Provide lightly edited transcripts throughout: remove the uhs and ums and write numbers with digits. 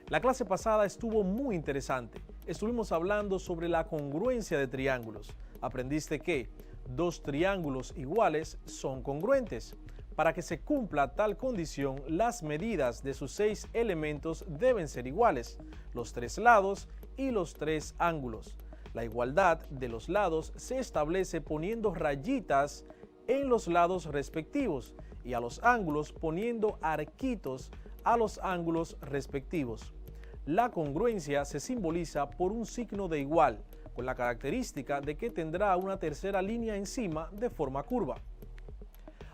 La clase pasada estuvo muy interesante. Estuvimos hablando sobre la congruencia de triángulos. Aprendiste que dos triángulos iguales son congruentes. Para que se cumpla tal condición, las medidas de sus 6 elementos deben ser iguales, los 3 lados y los 3 ángulos. La igualdad de los lados se establece poniendo rayitas en los lados respectivos y a los ángulos poniendo arquitos a los ángulos respectivos. La congruencia se simboliza por un signo de igual, con la característica de que tendrá una tercera línea encima de forma curva.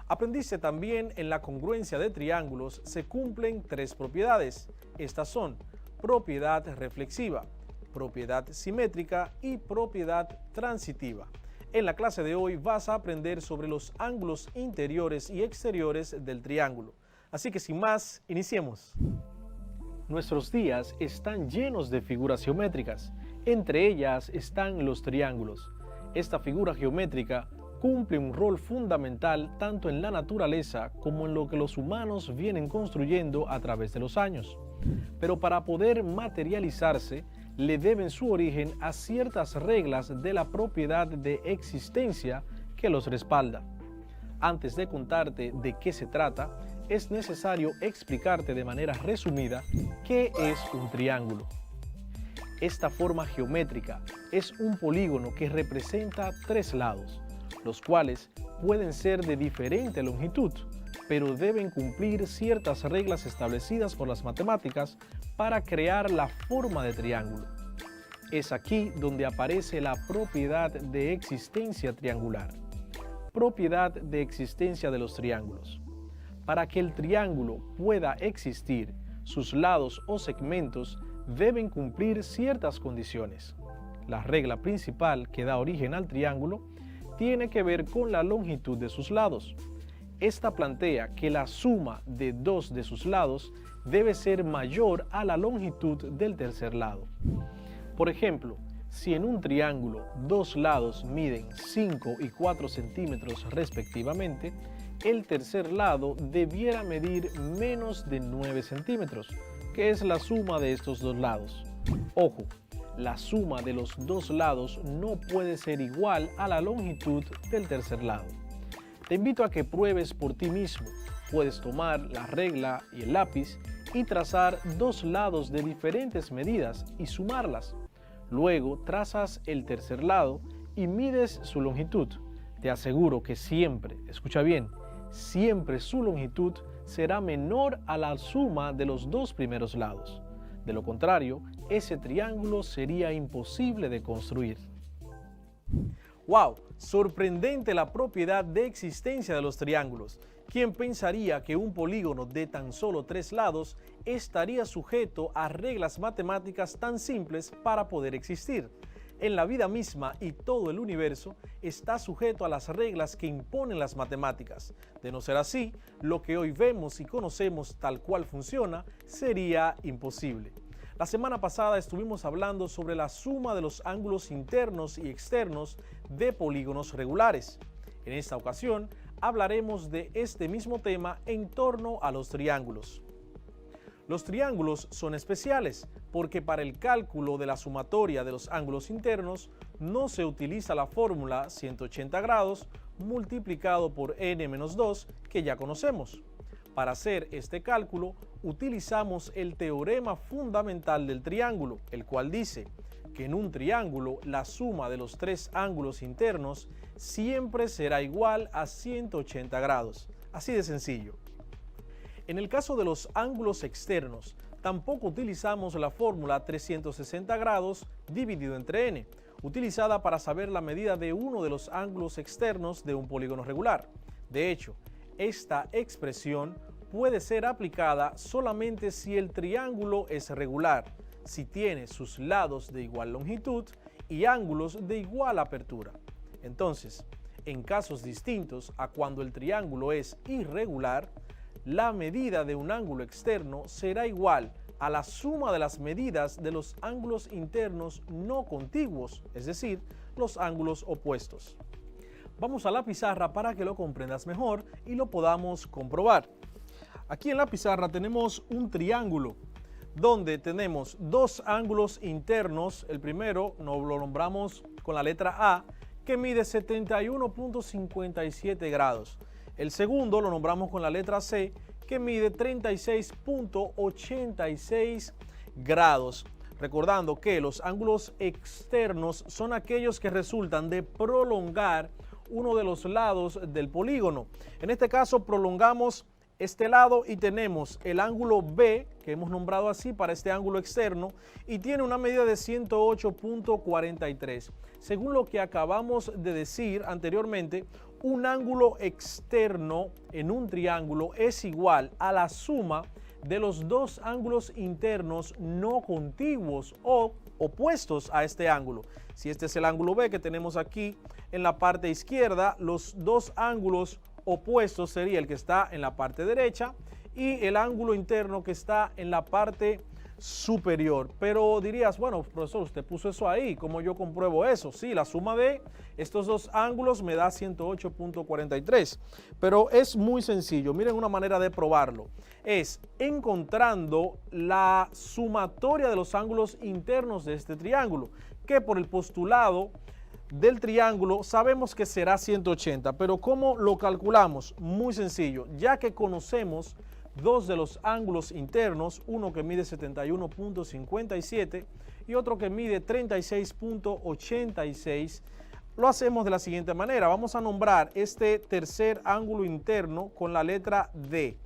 Aprendiste también en la congruencia de triángulos se cumplen 3 propiedades. Estas son propiedad reflexiva, propiedad simétrica y propiedad transitiva. En la clase de hoy vas a aprender sobre los ángulos interiores y exteriores del triángulo. Así que sin más, iniciemos. Nuestros días están llenos de figuras geométricas. Entre ellas están los triángulos. Esta figura geométrica cumple un rol fundamental tanto en la naturaleza como en lo que los humanos vienen construyendo a través de los años. Pero para poder materializarse, le deben su origen a ciertas reglas de la propiedad de existencia que los respalda. Antes de contarte de qué se trata, es necesario explicarte de manera resumida qué es un triángulo. Esta forma geométrica es un polígono que representa 3 lados, los cuales pueden ser de diferente longitud, pero deben cumplir ciertas reglas establecidas por las matemáticas para crear la forma de triángulo. Es aquí donde aparece la propiedad de existencia triangular. Propiedad de existencia de los triángulos. Para que el triángulo pueda existir, sus lados o segmentos deben cumplir ciertas condiciones. La regla principal que da origen al triángulo tiene que ver con la longitud de sus lados. Esta plantea que la suma de 2 de sus lados debe ser mayor a la longitud del tercer lado. Por ejemplo, si en un triángulo 2 lados miden 5 y 4 centímetros respectivamente, el tercer lado debiera medir menos de 9 centímetros, que es la suma de estos 2 lados. Ojo, la suma de los 2 lados no puede ser igual a la longitud del tercer lado. Te invito a que pruebes por ti mismo. Puedes tomar la regla y el lápiz y trazar 2 lados de diferentes medidas y sumarlas. Luego trazas el tercer lado y mides su longitud. Te aseguro que siempre, escucha bien, siempre su longitud será menor a la suma de los 2 primeros lados. De lo contrario, ese triángulo sería imposible de construir. ¡Wow! Sorprendente la propiedad de existencia de los triángulos. ¿Quién pensaría que un polígono de tan solo 3 lados estaría sujeto a reglas matemáticas tan simples para poder existir? En la vida misma y todo el universo está sujeto a las reglas que imponen las matemáticas. De no ser así, lo que hoy vemos y conocemos tal cual funciona sería imposible. La semana pasada estuvimos hablando sobre la suma de los ángulos internos y externos de polígonos regulares. En esta ocasión hablaremos de este mismo tema en torno a los triángulos. Los triángulos son especiales porque para el cálculo de la sumatoria de los ángulos internos no se utiliza la fórmula 180 grados multiplicado por n-2 que ya conocemos. Para hacer este cálculo utilizamos el teorema fundamental del triángulo, el cual dice que en un triángulo la suma de los 3 ángulos internos siempre será igual a 180 grados. Así de sencillo. En el caso de los ángulos externos, tampoco utilizamos la fórmula 360 grados dividido entre n, utilizada para saber la medida de uno de los ángulos externos de un polígono regular. De hecho, esta expresión puede ser aplicada solamente si el triángulo es regular, si tiene sus lados de igual longitud y ángulos de igual apertura. Entonces, en casos distintos a cuando el triángulo es irregular, la medida de un ángulo externo será igual a la suma de las medidas de los ángulos internos no contiguos, es decir, los ángulos opuestos. Vamos a la pizarra para que lo comprendas mejor y lo podamos comprobar. Aquí en la pizarra tenemos un triángulo. donde tenemos dos ángulos internos. El primero nos lo nombramos con la letra A, que mide 71.57 grados. El segundo lo nombramos con la letra C, que mide 36.86 grados. Recordando que los ángulos externos son aquellos que resultan de prolongar uno de los lados del polígono. En este caso prolongamos este lado y tenemos el ángulo B, que hemos nombrado así para este ángulo externo, y tiene una medida de 108.43. Según lo que acabamos de decir anteriormente, un ángulo externo en un triángulo es igual a la suma de los dos ángulos internos no contiguos o opuestos a este ángulo. Si este es el ángulo B que tenemos aquí en la parte izquierda, los dos ángulos opuestos sería el que está en la parte derecha y el ángulo interno que está en la parte superior. Pero dirías, bueno, profesor, usted puso eso ahí, ¿cómo yo compruebo eso? Sí, la suma de estos dos ángulos me da 108.43, pero es muy sencillo. Miren una manera de probarlo, es encontrando la sumatoria de los ángulos internos de este triángulo, que por el postulado del triángulo sabemos que será 180, pero ¿cómo lo calculamos? Muy sencillo, ya que conocemos dos de los ángulos internos, uno que mide 71.57 y otro que mide 36.86, lo hacemos de la siguiente manera. Vamos a nombrar este tercer ángulo interno con la letra D.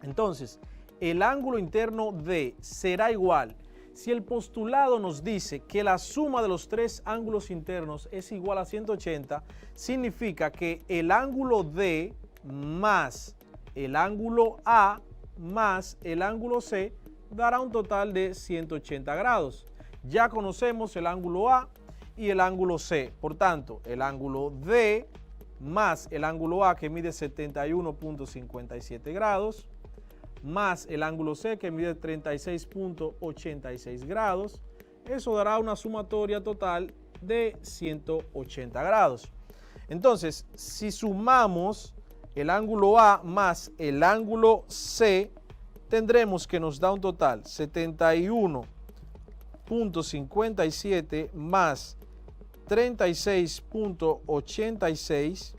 Entonces, el ángulo interno D será igual. Si el postulado nos dice que la suma de los tres ángulos internos es igual a 180, significa que el ángulo D más el ángulo A más el ángulo C dará un total de 180 grados. Ya conocemos el ángulo A y el ángulo C. Por tanto, el ángulo D más el ángulo A, que mide 71.57 grados, más el ángulo C, que mide 36.86 grados. Eso dará una sumatoria total de 180 grados. Entonces, si sumamos el ángulo A más el ángulo C, tendremos que nos da un total 71.57 más 36.86,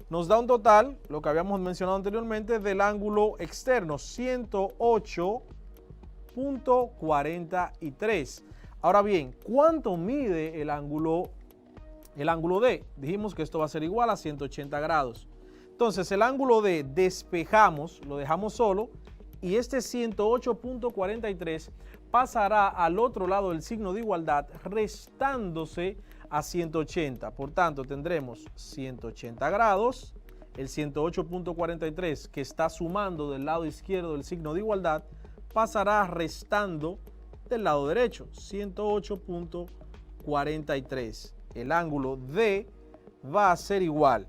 nos da un total, lo que habíamos mencionado anteriormente, del ángulo externo, 108.43. Ahora bien, ¿cuánto mide el ángulo D? Dijimos que esto va a ser igual a 180 grados. Entonces el ángulo D despejamos, lo dejamos solo, y este 108.43 pasará al otro lado del signo de igualdad, restándose a 180. Por tanto, tendremos 180 grados, el 108.43 que está sumando del lado izquierdo del signo de igualdad, pasará restando del lado derecho, 108.43. El ángulo D va a ser igual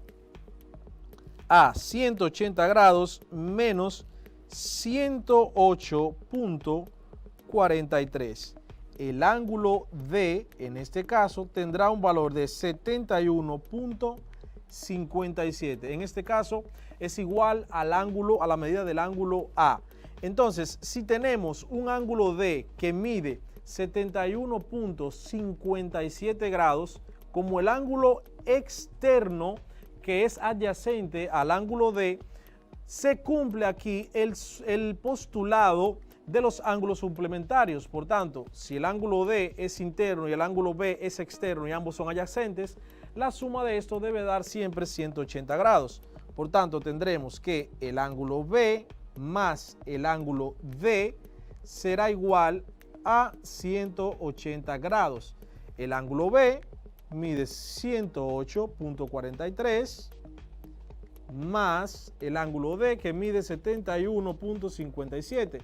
a 180 grados menos 108.43. El ángulo D, en este caso, tendrá un valor de 71.57. En este caso, es igual al ángulo, a la medida del ángulo A. Entonces, si tenemos un ángulo D que mide 71.57 grados, como el ángulo externo que es adyacente al ángulo D, se cumple aquí el postulado de los ángulos suplementarios. Por tanto, si el ángulo D es interno y el ángulo B es externo y ambos son adyacentes, la suma de esto debe dar siempre 180 grados. Por tanto, tendremos que el ángulo B más el ángulo D será igual a 180 grados. El ángulo B mide 108.43 más el ángulo D, que mide 71.57.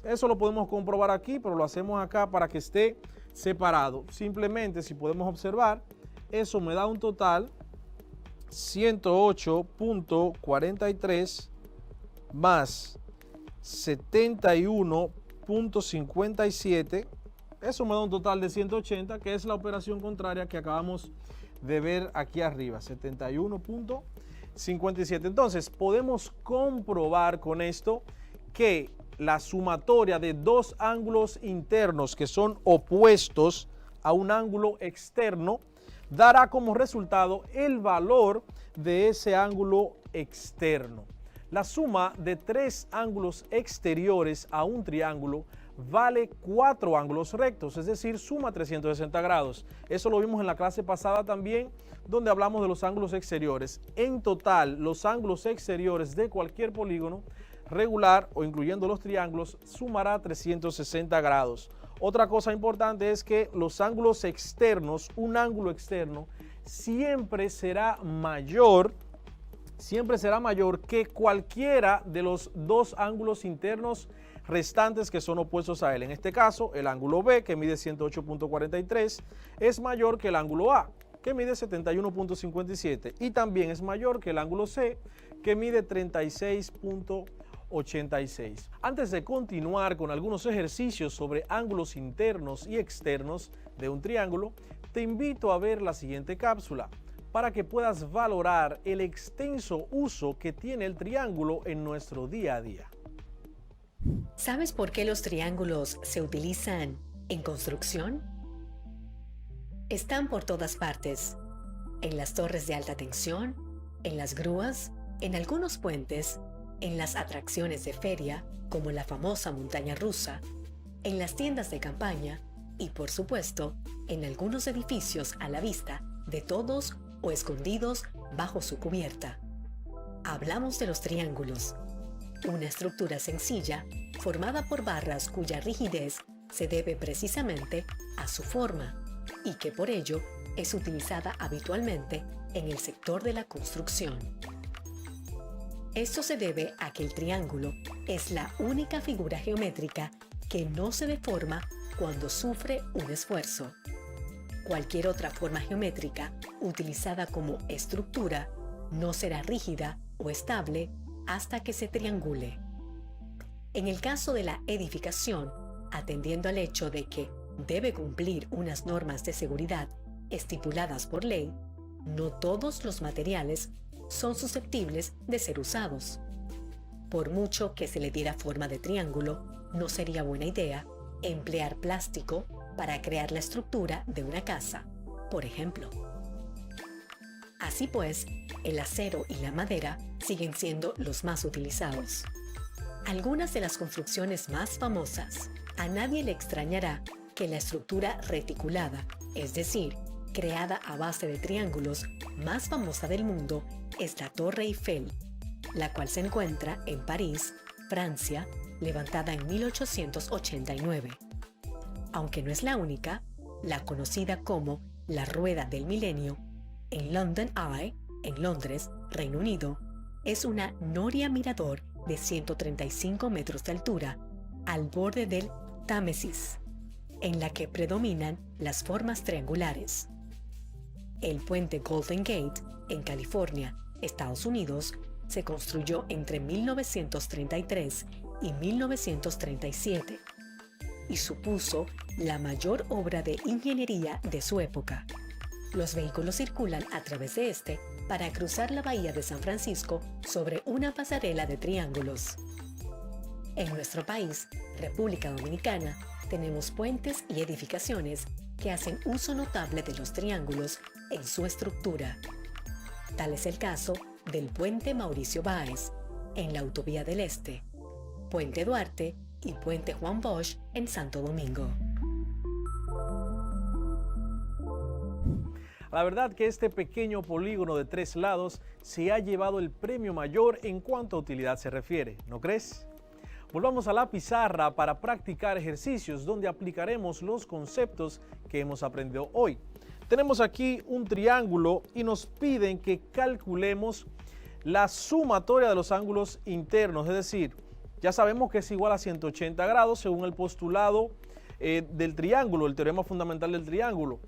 Eso lo podemos comprobar aquí, pero lo hacemos acá para que esté separado. Simplemente, si podemos observar, eso me da un total 108.43 más 71.57. Eso me da un total de 180, que es la operación contraria que acabamos de ver aquí arriba, 71.57. Entonces, podemos comprobar con esto que la sumatoria de dos ángulos internos que son opuestos a un ángulo externo dará como resultado el valor de ese ángulo externo. La suma de tres ángulos exteriores a un triángulo vale 4 ángulos rectos, es decir, suma 360 grados. Eso lo vimos en la clase pasada también, donde hablamos de los ángulos exteriores. En total, los ángulos exteriores de cualquier polígono regular o incluyendo los triángulos sumará 360 grados. Otra cosa importante es que los ángulos externos, un ángulo externo, siempre será mayor que cualquiera de los dos ángulos internos restantes que son opuestos a él. En este caso, el ángulo B, que mide 108.43, es mayor que el ángulo A, que mide 71.57, y también es mayor que el ángulo C, que mide 36.86. Antes de continuar con algunos ejercicios sobre ángulos internos y externos de un triángulo, te invito a ver la siguiente cápsula para que puedas valorar el extenso uso que tiene el triángulo en nuestro día a día. ¿Sabes por qué los triángulos se utilizan en construcción? Están por todas partes, en las torres de alta tensión, en las grúas, en algunos puentes, en las atracciones de feria, como la famosa montaña rusa, en las tiendas de campaña y, por supuesto, en algunos edificios a la vista de todos o escondidos bajo su cubierta. Hablamos de los triángulos, una estructura sencilla formada por barras cuya rigidez se debe precisamente a su forma y que por ello es utilizada habitualmente en el sector de la construcción. Esto se debe a que el triángulo es la única figura geométrica que no se deforma cuando sufre un esfuerzo. Cualquier otra forma geométrica utilizada como estructura no será rígida o estable hasta que se triangule. En el caso de la edificación, atendiendo al hecho de que debe cumplir unas normas de seguridad estipuladas por ley, no todos los materiales son susceptibles de ser usados. Por mucho que se le diera forma de triángulo, no sería buena idea emplear plástico para crear la estructura de una casa, por ejemplo. Así pues, el acero y la madera siguen siendo los más utilizados. Algunas de las construcciones más famosas, a nadie le extrañará que la estructura reticulada, es decir, creada a base de triángulos, más famosa del mundo es la Torre Eiffel, la cual se encuentra en París, Francia, levantada en 1889. Aunque no es la única, la conocida como la Rueda del Milenio, en London Eye, en Londres, Reino Unido, es una noria mirador de 135 metros de altura al borde del Támesis, en la que predominan las formas triangulares. El puente Golden Gate, en California, Estados Unidos, se construyó entre 1933 y 1937 y supuso la mayor obra de ingeniería de su época. Los vehículos circulan a través de este para cruzar la bahía de San Francisco sobre una pasarela de triángulos. En nuestro país, República Dominicana, tenemos puentes y edificaciones que hacen uso notable de los triángulos en su estructura. Tal es el caso del Puente Mauricio Báez, en la Autovía del Este, Puente Duarte y Puente Juan Bosch en Santo Domingo. La verdad que este pequeño polígono de 3 lados se ha llevado el premio mayor en cuanto a utilidad se refiere, ¿no crees? Volvamos a la pizarra para practicar ejercicios donde aplicaremos los conceptos que hemos aprendido hoy. Tenemos aquí un triángulo y nos piden que calculemos la sumatoria de los ángulos internos, es decir, ya sabemos que es igual a 180 grados según el postulado del triángulo, el teorema fundamental del triángulo.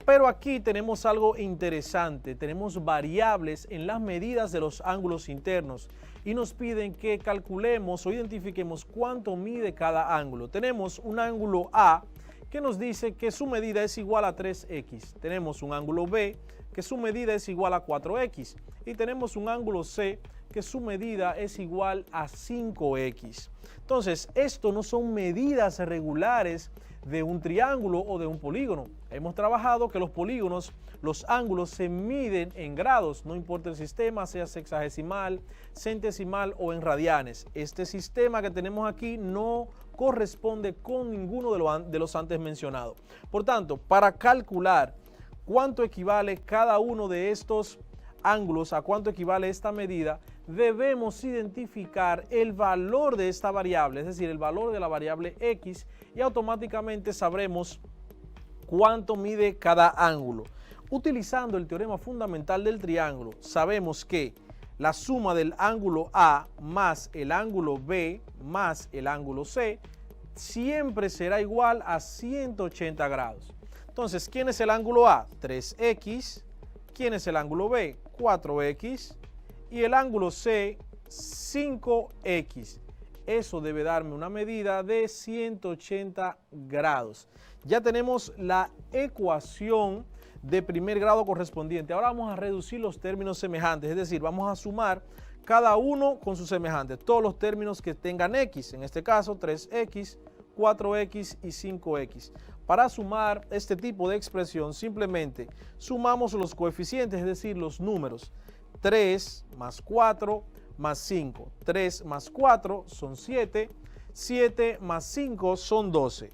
Pero aquí tenemos algo interesante, tenemos variables en las medidas de los ángulos internos y nos piden que calculemos o identifiquemos cuánto mide cada ángulo. Tenemos un ángulo A que nos dice que su medida es igual a 3x. Tenemos un ángulo B que su medida es igual a 4x. Y tenemos un ángulo C que su medida es igual a 5x. Entonces, esto no son medidas regulares de un triángulo o de un polígono. Hemos trabajado que los polígonos, los ángulos se miden en grados, no importa el sistema, sea sexagesimal, centesimal o en radianes. Este sistema que tenemos aquí no corresponde con ninguno de los antes mencionados. Por tanto, para calcular cuánto equivale cada uno de estos ángulos, a cuánto equivale esta medida, debemos identificar el valor de esta variable, es decir, el valor de la variable x, y automáticamente sabremos cuánto mide cada ángulo. Utilizando el teorema fundamental del triángulo, sabemos que la suma del ángulo A más el ángulo B más el ángulo C siempre será igual a 180 grados. Entonces, ¿quién es el ángulo A? 3x. ¿Quién es el ángulo B? 4x. Y el ángulo C, 5x. Eso debe darme una medida de 180 grados. Ya tenemos la ecuación de primer grado correspondiente. Ahora vamos a reducir los términos semejantes, es decir, vamos a sumar cada uno con su semejante, todos los términos que tengan x, en este caso 3x, 4x y 5x. Para sumar este tipo de expresión, simplemente sumamos los coeficientes, es decir, los números. 3 más 4 más 5. 3 más 4 son 7. 7 más 5 son 12.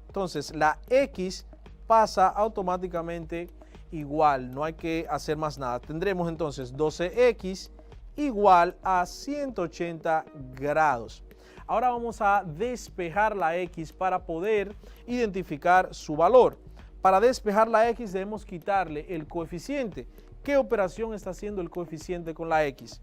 Entonces, la x pasa automáticamente igual. No hay que hacer más nada. Tendremos entonces 12x igual a 180 grados. Ahora vamos a despejar la x para poder identificar su valor. Para despejar la x debemos quitarle el coeficiente. ¿Qué operación está haciendo el coeficiente con la x?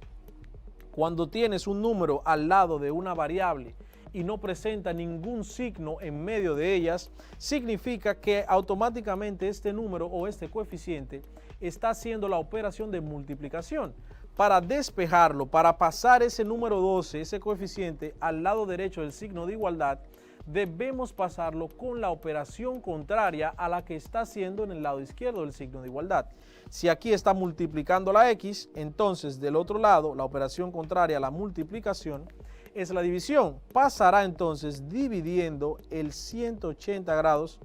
Cuando tienes un número al lado de una variable y no presenta ningún signo en medio de ellas, significa que automáticamente este número o este coeficiente está haciendo la operación de multiplicación. Para despejarlo, para pasar ese número 12, ese coeficiente al lado derecho del signo de igualdad, debemos pasarlo con la operación contraria a la que está haciendo en el lado izquierdo del signo de igualdad. Si aquí está multiplicando la x, entonces del otro lado la operación contraria a la multiplicación es la división. Pasará entonces dividiendo el 180 grados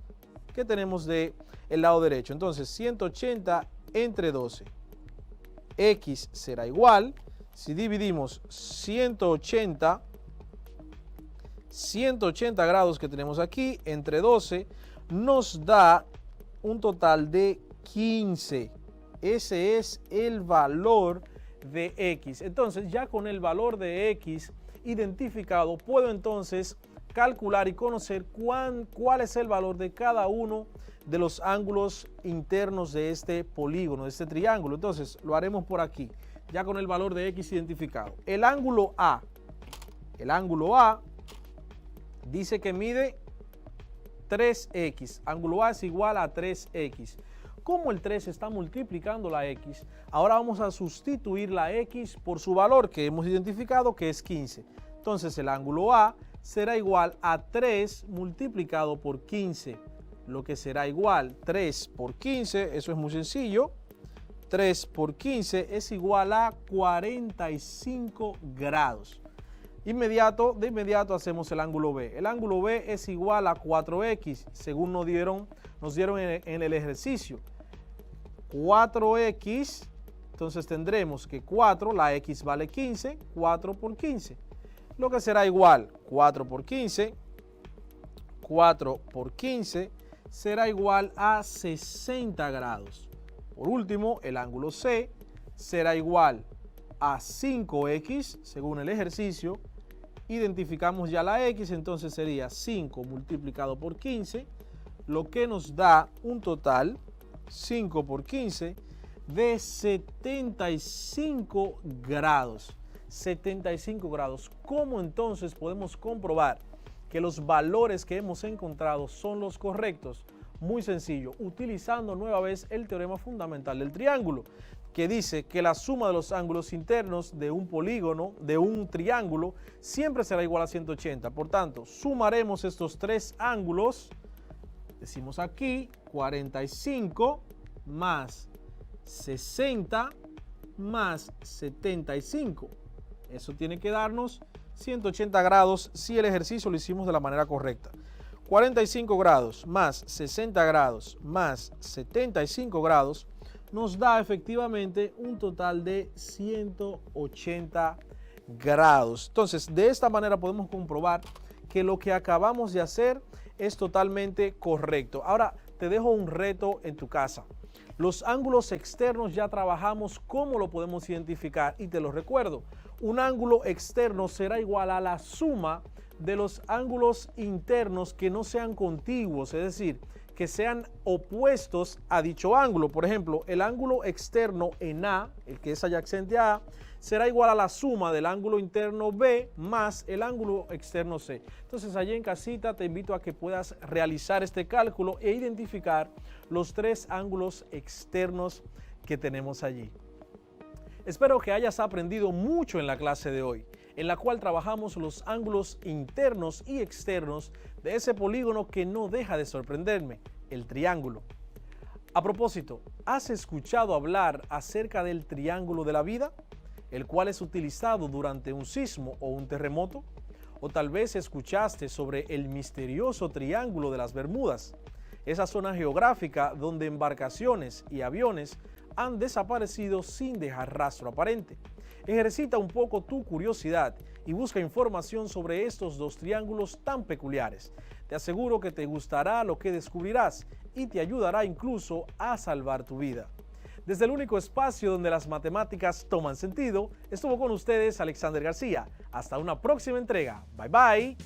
que tenemos del lado derecho. Entonces 180 entre 12. X será igual, si dividimos 180 grados que tenemos aquí entre 12, nos da un total de 15. Ese es el valor de x. Entonces, ya con el valor de x identificado, puedo entonces calcular y conocer cuál es el valor de cada uno de los ángulos internos de este polígono, de este triángulo. Entonces, lo haremos por aquí, ya con el valor de x identificado. El ángulo A dice que mide 3x. Ángulo A es igual a 3x. Como el 3 está multiplicando la x, ahora vamos a sustituir la x por su valor que hemos identificado, que es 15. Entonces el ángulo A será igual a 3 multiplicado por 15, lo que será igual 3 por 15, eso es muy sencillo. 3 por 15 es igual a 45 grados. De inmediato hacemos el ángulo B. El ángulo B es igual a 4x, según nos dieron en el ejercicio. 4x, entonces tendremos que 4, la x vale 15, 4 por 15. Lo que será igual 4 por 15 será igual a 60 grados. Por último, el ángulo C será igual a 5x, según el ejercicio. Identificamos ya la x, entonces sería 5 multiplicado por 15, lo que nos da un total, 5 por 15, de 75 grados. 75 grados. ¿Cómo entonces podemos comprobar que los valores que hemos encontrado son los correctos? Muy sencillo, utilizando nueva vez el teorema fundamental del triángulo, que dice que la suma de los ángulos internos de un polígono, de un triángulo, siempre será igual a 180. Por tanto, sumaremos estos tres ángulos, decimos aquí 45 más 60 más 75. Eso tiene que darnos 180 grados si el ejercicio lo hicimos de la manera correcta. 45 grados más 60 grados más 75 grados nos da efectivamente un total de 180 grados. Entonces, de esta manera podemos comprobar que lo que acabamos de hacer es totalmente correcto. Ahora, te dejo un reto en tu casa. Los ángulos externos ya trabajamos cómo lo podemos identificar y te lo recuerdo. Un ángulo externo será igual a la suma de los ángulos internos que no sean contiguos, es decir, que sean opuestos a dicho ángulo. Por ejemplo, el ángulo externo en A, el que es adyacente a A, será igual a la suma del ángulo interno B más el ángulo externo C. Entonces, allí en casita te invito a que puedas realizar este cálculo e identificar los tres ángulos externos que tenemos allí. Espero que hayas aprendido mucho en la clase de hoy, en la cual trabajamos los ángulos internos y externos de ese polígono que no deja de sorprenderme, el triángulo. A propósito, ¿has escuchado hablar acerca del triángulo de la vida, el cual es utilizado durante un sismo o un terremoto? O tal vez escuchaste sobre el misterioso Triángulo de las Bermudas, esa zona geográfica donde embarcaciones y aviones han desaparecido sin dejar rastro aparente. Ejercita un poco tu curiosidad y busca información sobre estos dos triángulos tan peculiares. Te aseguro que te gustará lo que descubrirás y te ayudará incluso a salvar tu vida. Desde el único espacio donde las matemáticas toman sentido, estuvo con ustedes Alexander García. Hasta una próxima entrega. Bye bye.